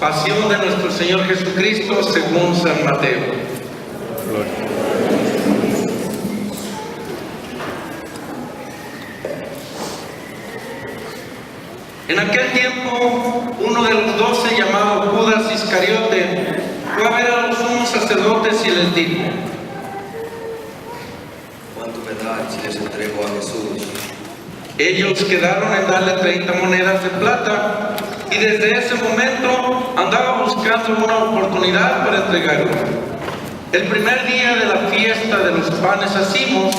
Pasión de nuestro Señor Jesucristo según San Mateo. En aquel tiempo, uno de los 12, llamado Judas Iscariote, fue a ver a los sumos sacerdotes y les dijo: ¿Cuánto me dan si les entrego a Jesús? Ellos quedaron en darle 30 monedas de plata, y desde ese momento andaba buscando una oportunidad para entregarlo. El primer día de la fiesta de los panes ácimos,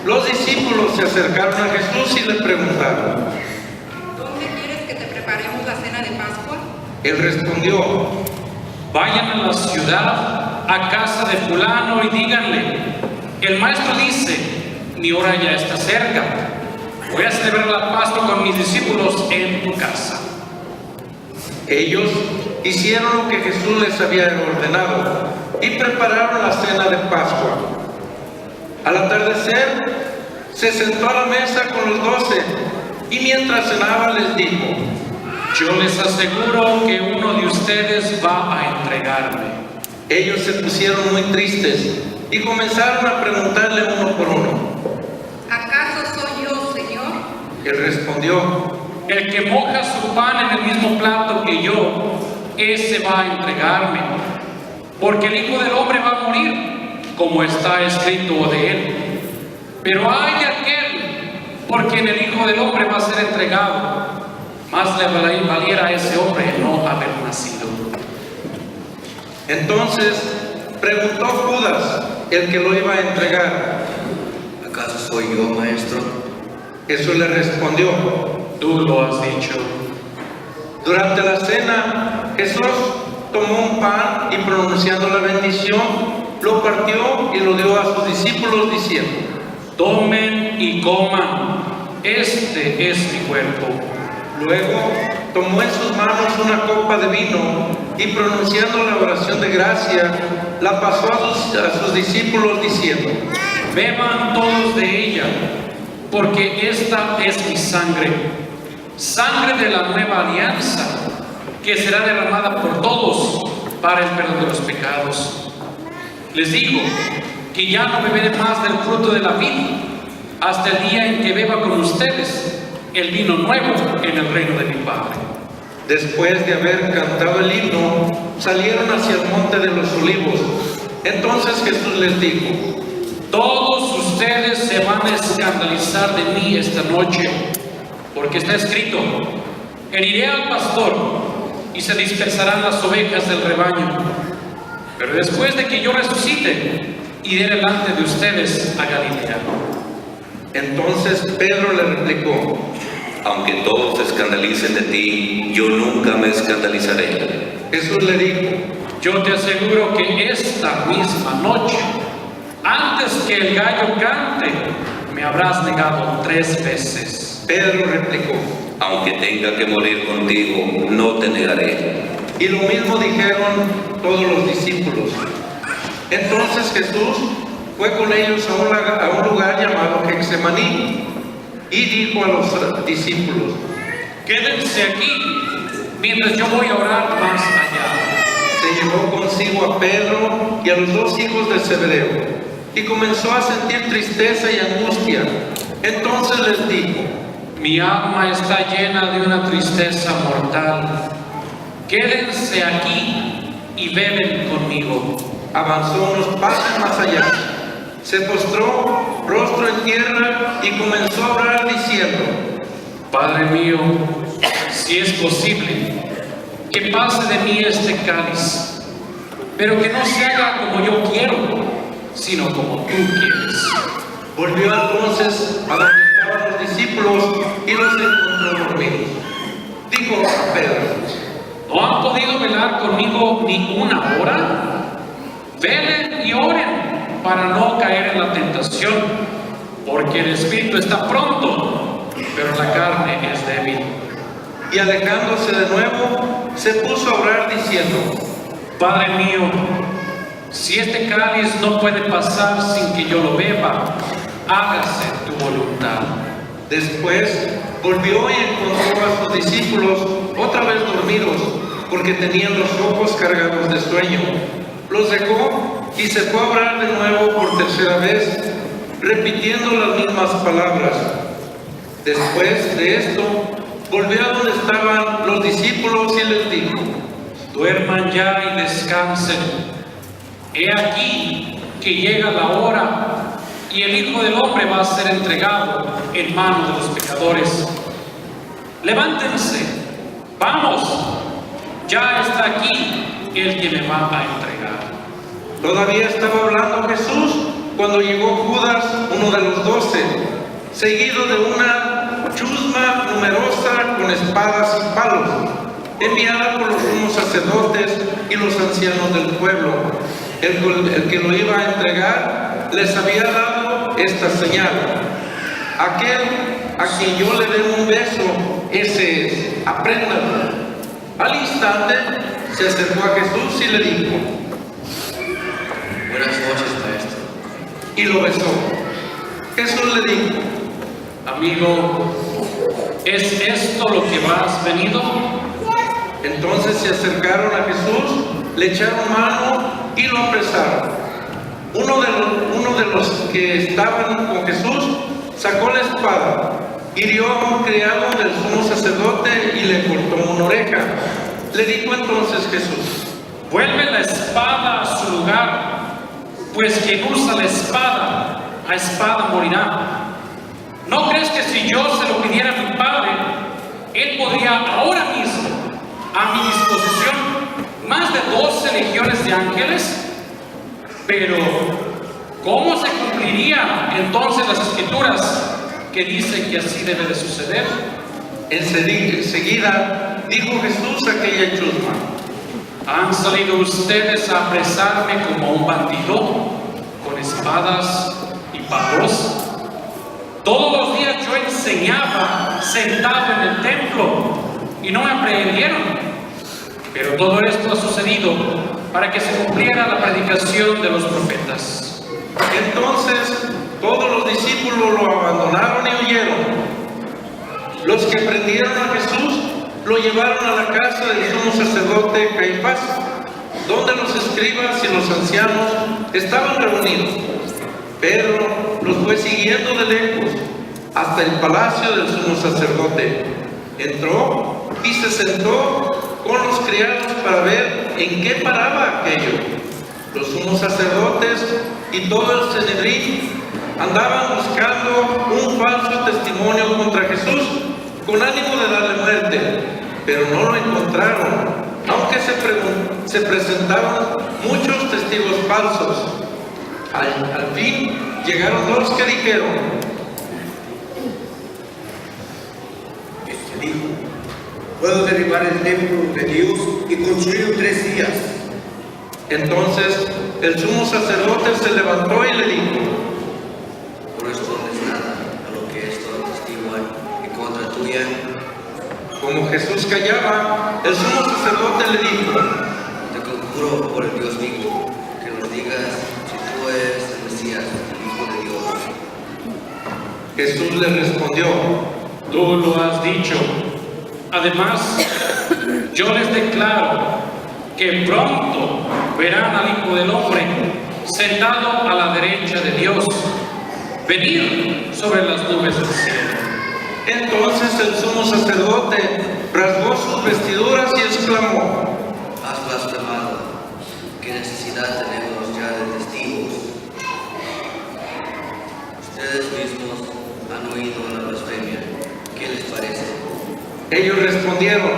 los discípulos se acercaron a Jesús y le preguntaron: ¿Dónde quieres que te preparemos la cena de Pascua? Él respondió: Vayan a la ciudad, a casa de fulano, y díganle: el maestro dice, mi hora ya está cerca. Voy a celebrar la Pascua con mis discípulos en tu casa. Ellos hicieron lo que Jesús les había ordenado y prepararon la cena de Pascua. Al atardecer, se sentó a la mesa con los 12 y mientras cenaba les dijo: Yo les aseguro que uno de ustedes va a entregarme. Ellos se pusieron muy tristes y comenzaron a preguntarle uno por uno: ¿Acaso soy yo, Señor? Él respondió: El que moja su pan en el mismo plato que yo, ese va a entregarme. Porque el Hijo del Hombre va a morir, como está escrito de él. Pero hay aquel por quien el Hijo del Hombre va a ser entregado. Más le valiera a ese hombre no haber nacido. Entonces preguntó Judas, el que lo iba a entregar: ¿Acaso soy yo, maestro? Jesús le respondió: Tú lo has dicho. Durante la cena, Jesús tomó un pan y pronunciando la bendición, lo partió y lo dio a sus discípulos diciendo: Tomen y coman, este es mi cuerpo. Luego tomó en sus manos una copa de vino y pronunciando la oración de gracia, la pasó a sus discípulos diciendo: Beban todos de ella, porque esta es mi sangre, sangre de la nueva alianza, que será derramada por todos para el perdón de los pecados. Les digo que ya no beberé más del fruto de la vid, hasta el día en que beba con ustedes el vino nuevo en el reino de mi Padre. Después de haber cantado el himno, salieron hacia el monte de los olivos. Entonces Jesús les dijo: Todos ustedes se van a escandalizar de mí esta noche, porque está escrito: heriré al pastor y se dispersarán las ovejas del rebaño. Pero después de que yo resucite, iré delante de ustedes a Galilea. Entonces Pedro le replicó: Aunque todos se escandalicen de ti, yo nunca me escandalizaré. Jesús le dijo: Yo te aseguro que esta misma noche, antes que el gallo cante, me habrás negado 3 veces. Pedro replicó: Aunque tenga que morir contigo, no te negaré. Y lo mismo dijeron todos los discípulos. Entonces Jesús fue con ellos a un lugar llamado Getsemaní y dijo a los discípulos: Quédense aquí mientras yo voy a orar más allá. Se llevó consigo a Pedro y a los 2 hijos de Zebedeo y comenzó a sentir tristeza y angustia. Entonces les dijo: Mi alma está llena de una tristeza mortal. Quédense aquí y beben conmigo. Avanzó unos pasos más allá, se postró rostro en tierra y comenzó a orar diciendo: Padre mío, si es posible, que pase de mí este cáliz, pero que no se haga como yo quiero, sino como tú quieres. Volvió entonces a donde estaban los discípulos y los encontró dormidos. Dijo a Pedro: ¿No han podido velar conmigo ni una hora? Velen y oren para no caer en la tentación, porque el espíritu está pronto, pero la carne es débil. Y alejándose de nuevo, se puso a orar diciendo: Padre mío, si este cáliz no puede pasar sin que yo lo beba, hágase tu voluntad. Después volvió y encontró a sus discípulos otra vez dormidos porque tenían los ojos cargados de sueño. Los dejó y se fue a orar de nuevo por tercera vez, repitiendo las mismas palabras. Después de esto, volvió a donde estaban los discípulos y les dijo: duerman ya y descansen. He aquí que llega la hora y el Hijo del Hombre va a ser entregado en manos de los pecadores. Levántense, vamos, ya está aquí el que me va a entregar. Todavía estaba hablando Jesús cuando llegó Judas, uno de los 12, seguido de una chusma numerosa con espadas y palos, enviada por los sumos sacerdotes y los ancianos del pueblo. El que lo iba a entregar les había dado esta señal: aquel a quien yo le dé un beso, ese es, apréndanlo. Al instante se acercó a Jesús y le dijo: Buenas noches, maestro. y lo besó. Jesús le dijo: amigo, ¿es esto lo que has venido? Entonces se acercaron a Jesús, le echaron mano y lo apresaron. Uno de los que estaban con Jesús sacó la espada, hirió a un criado del sumo sacerdote y le cortó una oreja. Le dijo entonces Jesús: Vuelve la espada a su lugar, pues quien usa la espada, a espada morirá. ¿No crees que si yo se lo pidiera a mi Padre, Él podría ahora mismo, a mi disposición, más de 12 legiones de ángeles? Pero, ¿cómo se cumpliría entonces las Escrituras que dicen que así debe de suceder? Enseguida dijo Jesús a aquella chusma: ¿Han salido ustedes a apresarme como un bandido, con espadas y palos? Todos los días yo enseñaba sentado en el templo y no me aprehendieron. Pero todo esto ha sucedido para que se cumpliera la predicación de los profetas. Entonces todos los discípulos lo abandonaron y huyeron. Los que prendieron a Jesús lo llevaron a la casa del sumo sacerdote Caifás, donde los escribas y los ancianos estaban reunidos. Pedro los fue siguiendo de lejos hasta el palacio del sumo sacerdote. Entró y se sentó con los criados para ver en qué paraba aquello. Los sumos sacerdotes y todo el Sanedrín andaban buscando un falso testimonio contra Jesús con ánimo de darle muerte, pero no lo encontraron, aunque se presentaron muchos testigos falsos. Al fin llegaron dos que dijeron: Este dijo: puedo derribar el templo de Dios y construirlo en 3 días. Entonces el sumo sacerdote se levantó y le dijo: No respondes nada a lo que estos atestiguan en contra tuya. Como Jesús callaba, el sumo sacerdote le dijo: Te conjuro por el Dios vivo que nos digas si tú eres el Mesías, el Hijo de Dios. Jesús le respondió: Tú lo has dicho. Además, yo les declaro que pronto verán al Hijo del Hombre sentado a la derecha de Dios, venir sobre las nubes del cielo. Entonces el sumo sacerdote rasgó sus vestiduras y exclamó: Has blasfemado. ¿Qué necesidad tenemos ya de testigos? Ustedes mismos han oído la blasfemia. ¿Qué les parece? Ellos respondieron.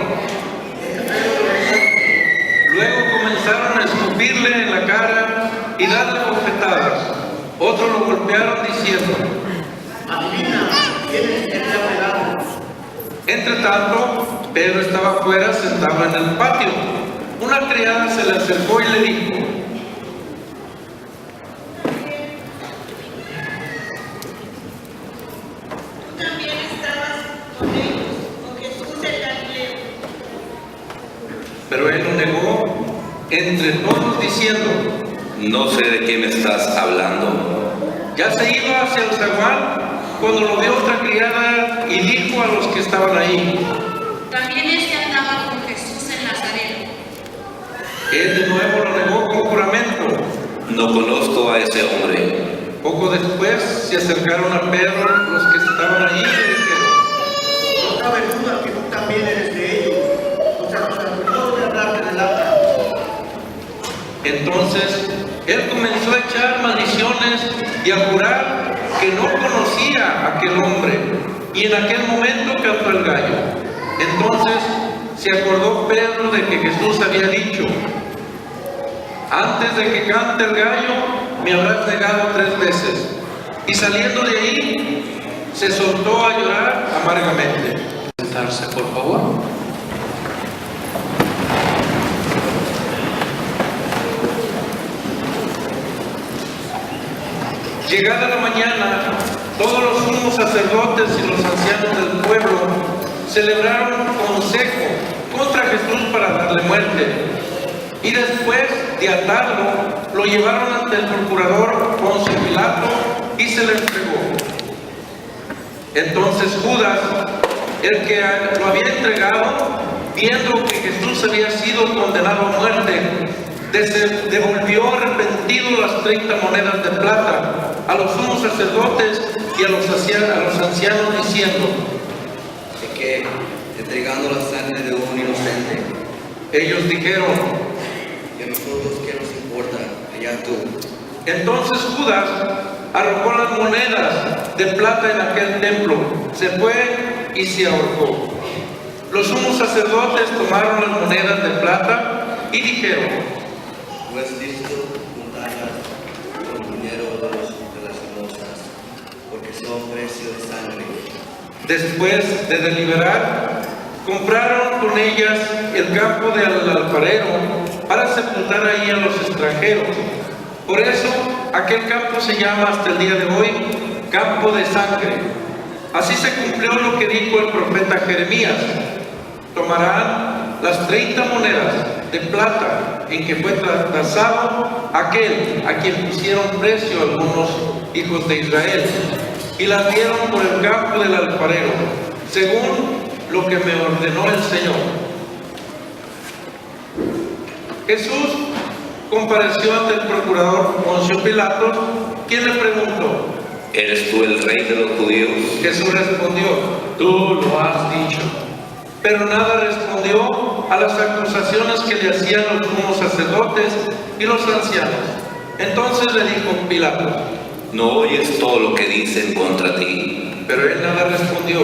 Luego comenzaron a escupirle en la cara y darle bofetadas. Otros lo golpearon diciendo: Adivina, ¿quién es el revelado? Entre tanto, Pedro estaba afuera sentado en el patio. Una criada se le acercó y le dijo: Tú también estabas con ellos, con Jesús el Galileo. Pero él lo negó entre todos diciendo: No sé de qué me estás hablando. Ya se iba hacia el zaguán cuando lo vio otra criada y dijo a los que estaban ahí: También este andaba con Jesús en Nazaret. Él de nuevo lo negó con juramento. No conozco a ese hombre. Poco después se acercaron a Pedro los que estaban allí y le dijeron: No cabe duda que tú también eres de ellos, pues a los argumentos de hablar te delatan. Entonces él comenzó a echar maldiciones y a jurar que no conocía a aquel hombre, y en aquel momento cantó el gallo. Entonces se acordó Pedro de que Jesús había dicho: antes de que cante el gallo, me habrás negado 3 veces. Y saliendo de ahí, se soltó a llorar amargamente. Sentarse, por favor. Llegada la mañana, todos los sumos sacerdotes y los ancianos del pueblo celebraron consejo contra Jesús para darle muerte. Y después de atarlo, lo llevaron ante el procurador Poncio Pilato y se le entregó. Entonces Judas, el que lo había entregado, viendo que Jesús había sido condenado a muerte, devolvió arrepentido las 30 monedas de plata a los sumos sacerdotes y a los ancianos, diciendo: de que entregando la sangre de un inocente, ellos dijeron: y a nosotros qué nos importa, allá tú. entonces Judas arrojó las monedas de plata en aquel templo, se fue y se ahorcó. Los sumos sacerdotes tomaron las monedas de plata y dijeron: No es lícito juntarlas con dinero de las limosnas, porque son precio de sangre. después de deliberar, compraron con ellas el campo del alfarero para sepultar ahí a los extranjeros. Por eso aquel campo se llama hasta el día de hoy Campo de Sangre. Así se cumplió lo que dijo el profeta Jeremías: tomarán las 30 monedas de plata en que fue tasado aquel a quien pusieron precio algunos hijos de Israel, y las dieron por el campo del alfarero, según lo que me ordenó el Señor. Jesús compareció ante el procurador Poncio Pilato, quien le preguntó: ¿Eres tú el rey de los judíos? Jesús respondió: Tú lo has dicho. pero nada respondió a las acusaciones que le hacían los sumos sacerdotes y los ancianos. Entonces le dijo Pilato: ¿No oyes todo lo que dicen contra ti? pero él nada respondió,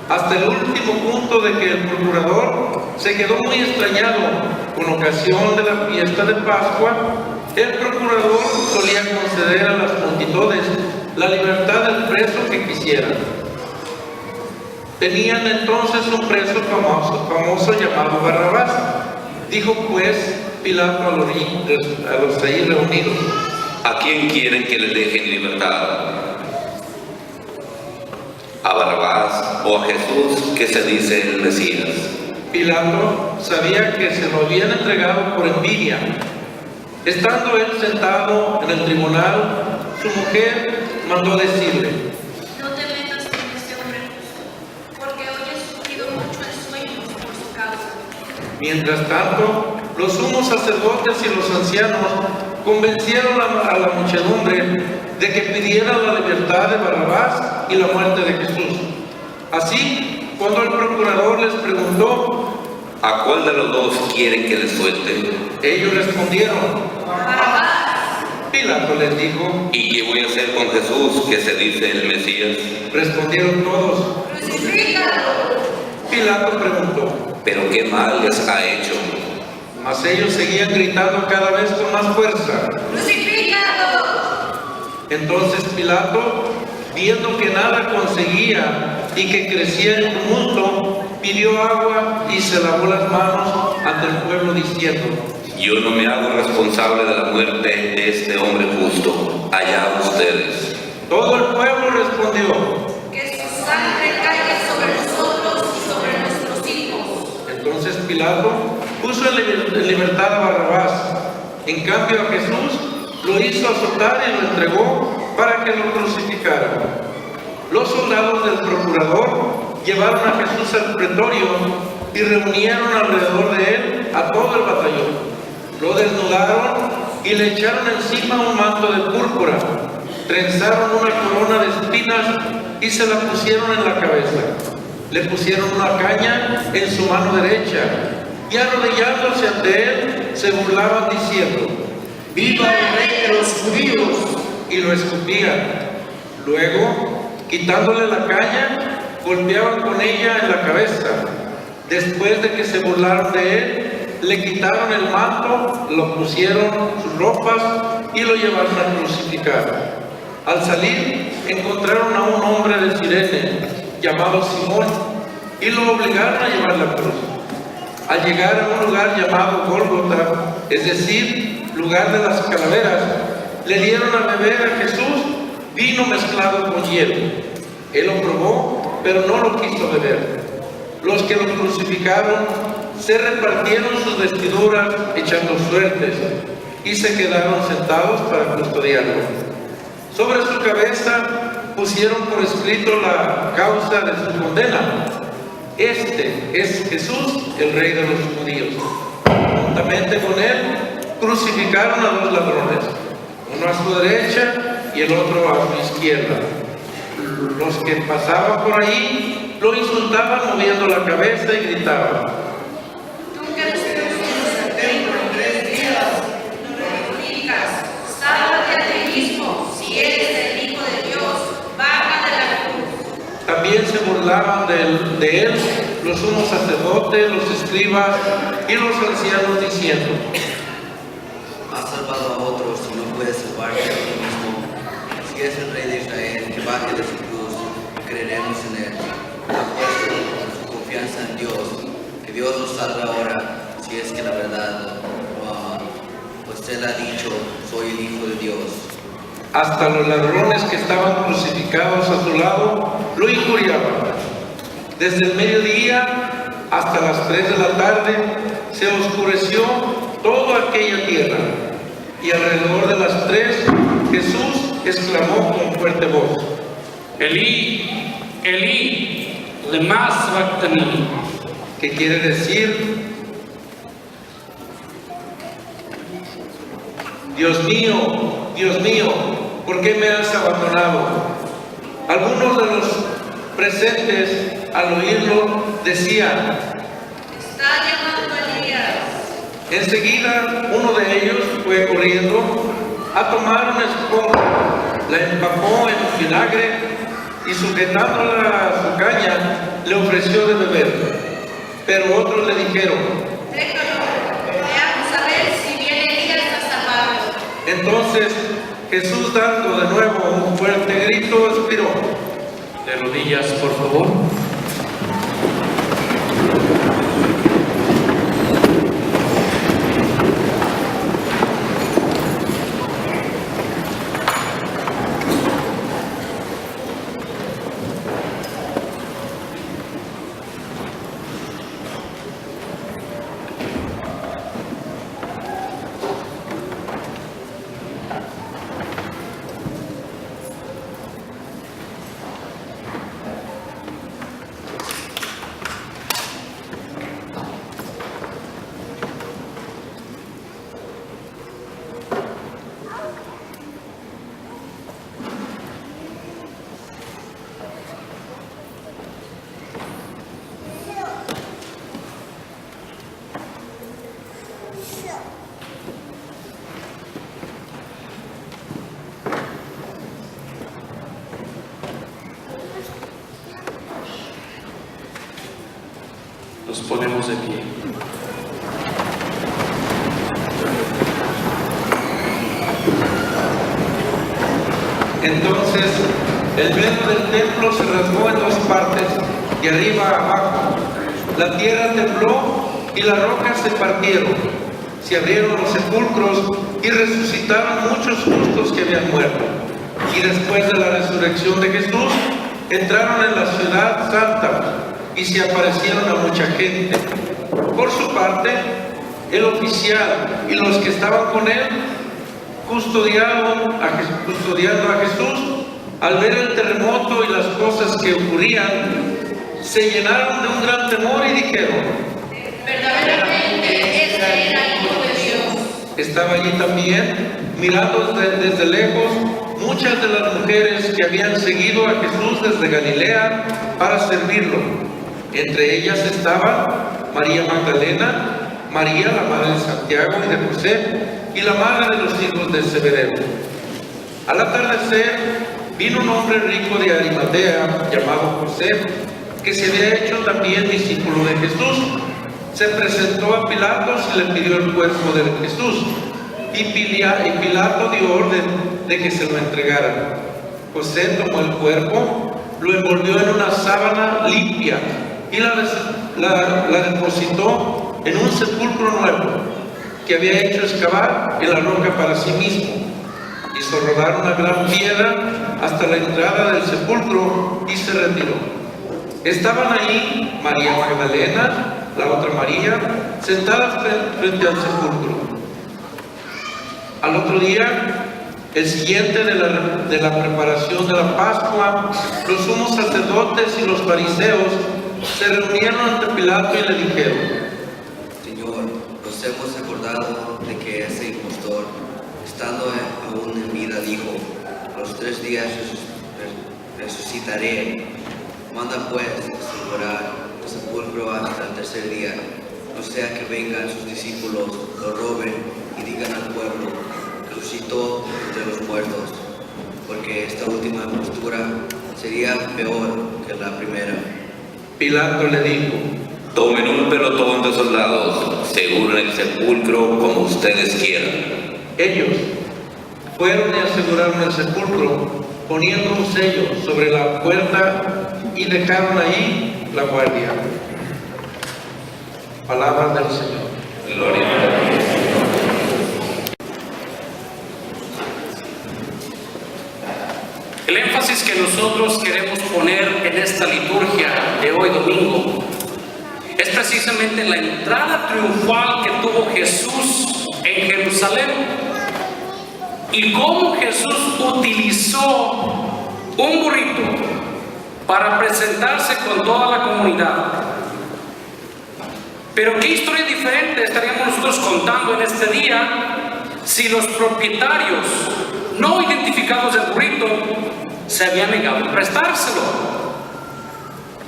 hasta el último punto de que el procurador se quedó muy extrañado. Con ocasión de la fiesta de Pascua, el procurador solía conceder a las multitudes la libertad del preso que quisieran. Tenían entonces un preso famoso llamado Barrabás. Dijo pues Pilato a los ahí reunidos: ¿A quién quieren que les dejen libertad? ¿A Barrabás o a Jesús, que se dice el Mesías? Pilato sabía que se lo habían entregado por envidia. Estando él sentado en el tribunal, su mujer mandó decirle: No te metas con este hombre justo, porque hoy he sufrido mucho en sueños por su causa. Mientras tanto, los sumos sacerdotes y los ancianos convencieron a la muchedumbre de que pidieran la libertad de Barrabás y la muerte de Jesús. Así, cuando el procurador les preguntó: ¿A cuál de los dos quieren que les suelte? ellos respondieron: Barrabás. Pilato les dijo. ¿Y qué voy a hacer con Jesús, que se dice el Mesías? Respondieron todos. Crucifícalo. Pilato preguntó, ¿Pero qué mal les ha hecho? mas ellos seguían gritando cada vez con más fuerza. Crucifícalo. Entonces Pilato, viendo que nada conseguía y que crecía el tumulto, pidió agua y se lavó las manos ante el pueblo diciendo: Yo no me hago responsable de la muerte de este hombre justo. Allá ustedes. Todo el pueblo respondió. Que su sangre caiga sobre nosotros y sobre nuestros hijos. Entonces Pilato puso en libertad a Barrabás. En cambio a Jesús lo hizo azotar y lo entregó para que lo crucificaran. Los soldados del procurador llevaron a Jesús al pretorio y reunieron alrededor de él a todo el batallón. Lo desnudaron y le echaron encima un manto de púrpura, trenzaron una corona de espinas y se la pusieron en la cabeza. Le pusieron una caña en su mano derecha y arrodillándose ante él se burlaban diciendo: ¡Viva el Rey de los judíos! Y lo escupían. Luego, quitándole la caña, golpeaban con ella en la cabeza. Después de que se burlaron de él, le quitaron el manto, lo pusieron sus ropas y lo llevaron a crucificar. Al salir, encontraron a un hombre de Cirene, llamado Simón, y lo obligaron a llevar la cruz. Al llegar a un lugar llamado Gólgota, es decir, lugar de las calaveras, le dieron a beber a Jesús vino mezclado con hielo. Él lo probó, pero no lo quiso beber. Los que lo crucificaron se repartieron sus vestiduras echando suertes y se quedaron sentados para custodiarlo. Sobre su cabeza pusieron por escrito la causa de su condena: este es Jesús, el Rey de los judíos. Juntamente con él crucificaron a dos ladrones, uno a su derecha y el otro a su izquierda. Los que pasaban por ahí lo insultaban moviendo la cabeza y gritaban: Tú que destruiste el templo en 3 días, no reedificas, sálvate a ti mismo, si eres el Hijo de Dios, baja de la cruz. También se burlaban de él los sumos sacerdotes, los escribas y los ancianos diciendo: Has salvado a otros y no puedes salvarte a ti mismo. Si es el Rey de Israel, que baje de su cruz, creeremos en él. Ha puesto su confianza en Dios, que Dios nos salve ahora, si es que la verdad lo ama. Pues él ha dicho: soy el Hijo de Dios. Hasta los ladrones que estaban crucificados a su lado lo injuriaban. Desde el mediodía hasta las 3 de la tarde se oscureció toda aquella tierra, y alrededor de las 3 Jesús exclamó con fuerte voz: Elí, Elí, lema sabactani. que quiere decir: Dios mío, ¿por qué me has abandonado? Algunos de los presentes al oírlo decían: Está llamando a Elías. Enseguida uno de ellos fue corriendo a tomar una esponja, la empapó en vinagre y sujetándola a su caña le ofreció de beber. Pero otros le dijeron: Déjalo, veamos a ver si viene Elías a salvarlo. Entonces Jesús, dando de nuevo un fuerte grito, expiró. De rodillas, por favor. Nos ponemos de pie. Entonces el velo del templo se rasgó en 2 partes, de arriba a abajo. La tierra tembló y las rocas se partieron. Se abrieron los sepulcros y resucitaron muchos justos que habían muerto. Y después de la resurrección de Jesús, entraron en la ciudad santa y se aparecieron a mucha gente. Por su parte, el oficial y los que estaban con él custodiando a Jesús, al ver el terremoto y las cosas que ocurrían, se llenaron de un gran temor y dijeron: Verdaderamente este era el Hijo de Dios. Estaba allí también, mirando desde lejos, muchas de las mujeres que habían seguido a Jesús desde Galilea para servirlo. Entre ellas estaban María Magdalena, María, la madre de Santiago y de José, y la madre de los hijos de Zebedeo. Al atardecer, vino un hombre rico de Arimatea, llamado José, que se había hecho también discípulo de Jesús. Se presentó a Pilatos y le pidió el cuerpo de Jesús, y Pilato dio orden de que se lo entregaran. José tomó el cuerpo, lo envolvió en una sábana limpia y la depositó en un sepulcro nuevo que había hecho excavar en la roca para sí mismo. Hizo rodar una gran piedra hasta la entrada del sepulcro y se retiró. Estaban ahí María Magdalena, la otra María, sentadas frente al sepulcro. Al otro día, el siguiente de la preparación de la Pascua, los sumos sacerdotes y los fariseos se reunieron ante Pilato y le dijeron: Señor, nos hemos acordado de que ese impostor, estando aún en vida, dijo: a los 3 días resucitaré. Manda pues asegurar el sepulcro hasta el 3er día, no sea que vengan sus discípulos, lo roben y digan al pueblo: resucitó entre los muertos, porque esta última postura sería peor que la primera. Pilato le dijo: Tomen un pelotón de soldados, aseguren el sepulcro como ustedes quieran. Ellos fueron y aseguraron el sepulcro, poniendo un sello sobre la puerta, y dejaron ahí la guardia. Palabra del Señor. Gloria a Dios. El énfasis que nosotros queremos poner en esta liturgia de hoy domingo es precisamente la entrada triunfal que tuvo Jesús en Jerusalén y cómo Jesús utilizó un burrito para presentarse con toda la comunidad. Pero qué historia diferente estaríamos nosotros contando en este día si los propietarios no identificados del burrito se habían negado a prestárselo.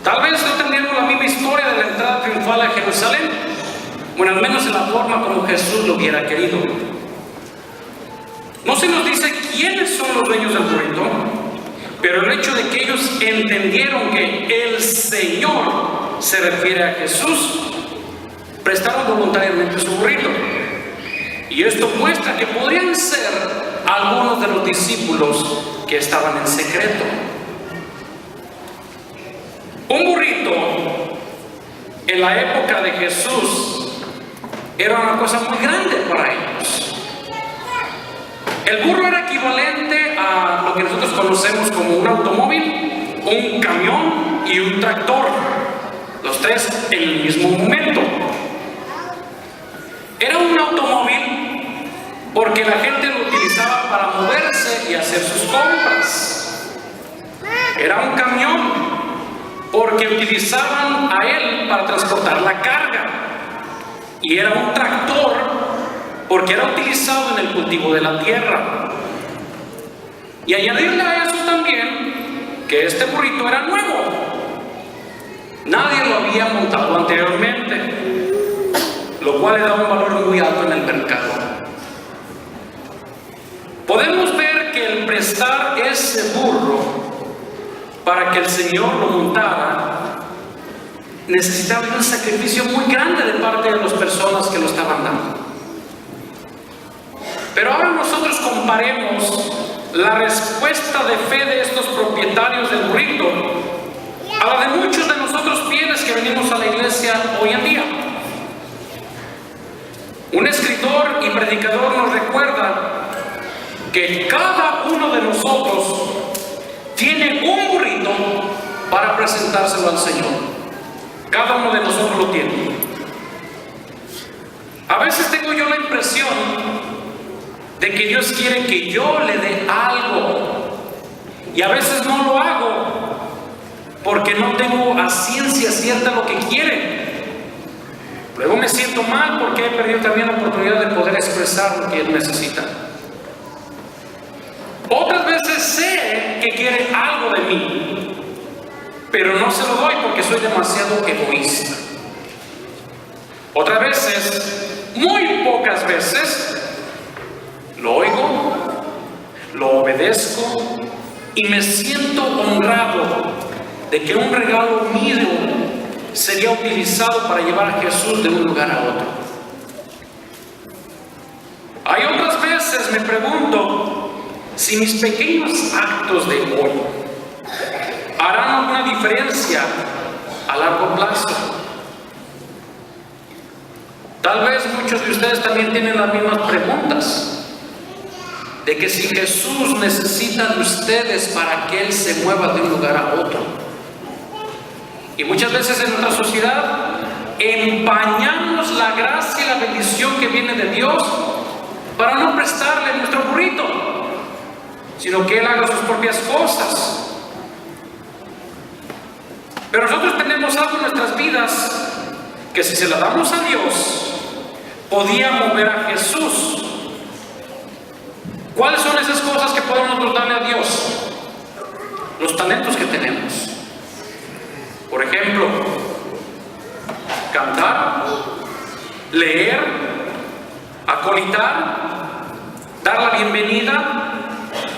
Tal vez no tendríamos la misma historia de la entrada triunfal a Jerusalén, bueno, al menos en la forma como Jesús lo hubiera querido. No se nos dice quiénes son los dueños del burrito, pero el hecho de que ellos entendieron que el Señor se refiere a Jesús, prestaron voluntariamente su burrito. Y esto muestra que podrían ser algunos de los discípulos que estaban en secreto. Un burrito en la época de Jesús era una cosa muy grande para ellos. El burro era equivalente a lo que nosotros conocemos como un automóvil, un camión y un tractor, los tres en el mismo momento. Era un automóvil porque la gente lo utilizaba para moverse y hacer sus compras. Era un camión porque utilizaban a él para transportar la carga. Y era un tractor porque era utilizado en el cultivo de la tierra. Y añadirle a eso también que este burrito era nuevo. Nadie lo había montado anteriormente, lo cual le da un valor muy alto en el mercado. Podemos ver que el prestar ese burro para que el Señor lo montara necesitaba un sacrificio muy grande de parte de las personas que lo estaban dando. Pero ahora nosotros comparemos la respuesta de fe de estos propietarios del burrito a la de muchos de nosotros fieles que venimos a la iglesia hoy en día. Un escritor y predicador nos recuerda que cada uno de nosotros tiene un burrito para presentárselo al Señor. Cada uno de nosotros lo tiene. A veces tengo yo la impresión de que Dios quiere que yo le dé algo, y a veces no lo hago porque no tengo a ciencia cierta lo que quiere. Luego me siento mal porque he perdido también la oportunidad de poder expresar lo que él necesita. Otras veces sé que quiere algo de mí, pero no se lo doy porque soy demasiado egoísta. Otras veces, muy pocas veces, lo oigo, lo obedezco y me siento honrado de que un regalo mío sería utilizado para llevar a Jesús de un lugar a otro. Hay otras veces me pregunto si mis pequeños actos de hoy harán alguna diferencia a largo plazo. Tal vez muchos de ustedes también tienen las mismas preguntas, de que si Jesús necesita de ustedes para que Él se mueva de un lugar a otro. Y muchas veces en nuestra sociedad empañamos la gracia y la bendición que viene de Dios para no prestarle nuestro burrito, sino que Él haga sus propias cosas. Pero nosotros tenemos algo en nuestras vidas que si se la damos a Dios, podía mover a Jesús. ¿Cuáles son esas cosas que podemos nosotros darle a Dios? Los talentos que tenemos. Por ejemplo, cantar, leer, acolitar, dar la bienvenida,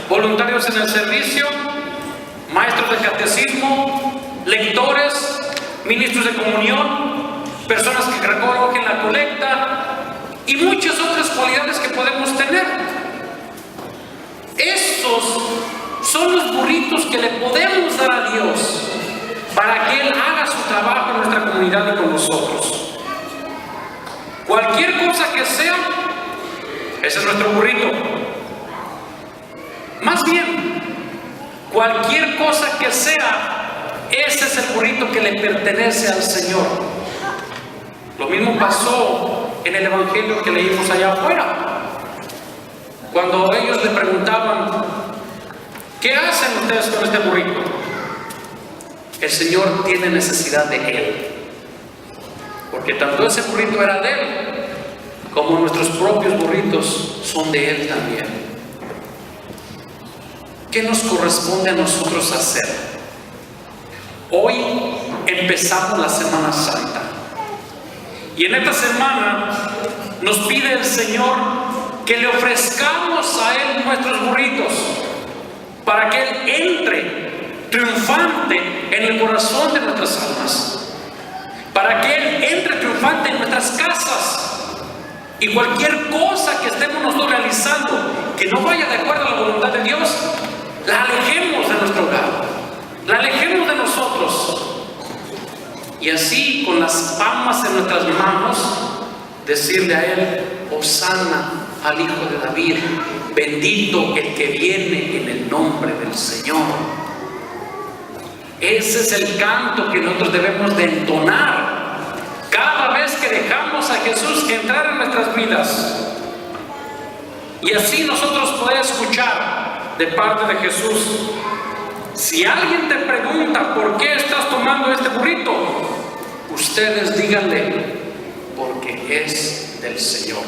voluntarios en el servicio, maestros de catecismo, lectores, ministros de comunión, personas que recogen la colecta y muchas otras cualidades que podemos tener. Estos son los burritos que le podemos dar a Dios para que Él haga su trabajo en nuestra comunidad y con nosotros. Cualquier cosa que sea, ese es nuestro burrito. Más bien, cualquier cosa que sea, ese es el burrito que le pertenece al Señor. Lo mismo pasó en el evangelio que leímos allá afuera. Cuando ellos le preguntaban, ¿qué hacen ustedes con este burrito? El Señor tiene necesidad de Él, porque tanto ese burrito era de Él, como nuestros propios burritos son de Él también. ¿Qué nos corresponde a nosotros hacer? Hoy empezamos la Semana Santa, y en esta semana nos pide el Señor que le ofrezcamos a Él nuestros burritos, para que Él entre triunfante en el corazón de nuestras almas, para que Él entre triunfante en nuestras casas, y cualquier cosa que estemos nosotros realizando que no vaya de acuerdo a la voluntad de Dios, la alejemos de nuestro hogar, la alejemos de nosotros, y así con las palmas en nuestras manos decirle a Él: Hosana al Hijo de David, bendito el que viene en el nombre del Señor. Ese es el canto que nosotros debemos de entonar cada vez que dejamos a Jesús entrar en nuestras vidas, y así nosotros poder escuchar de parte de Jesús. Si alguien te pregunta por qué estás tomando este burrito, ustedes díganle: porque es del Señor.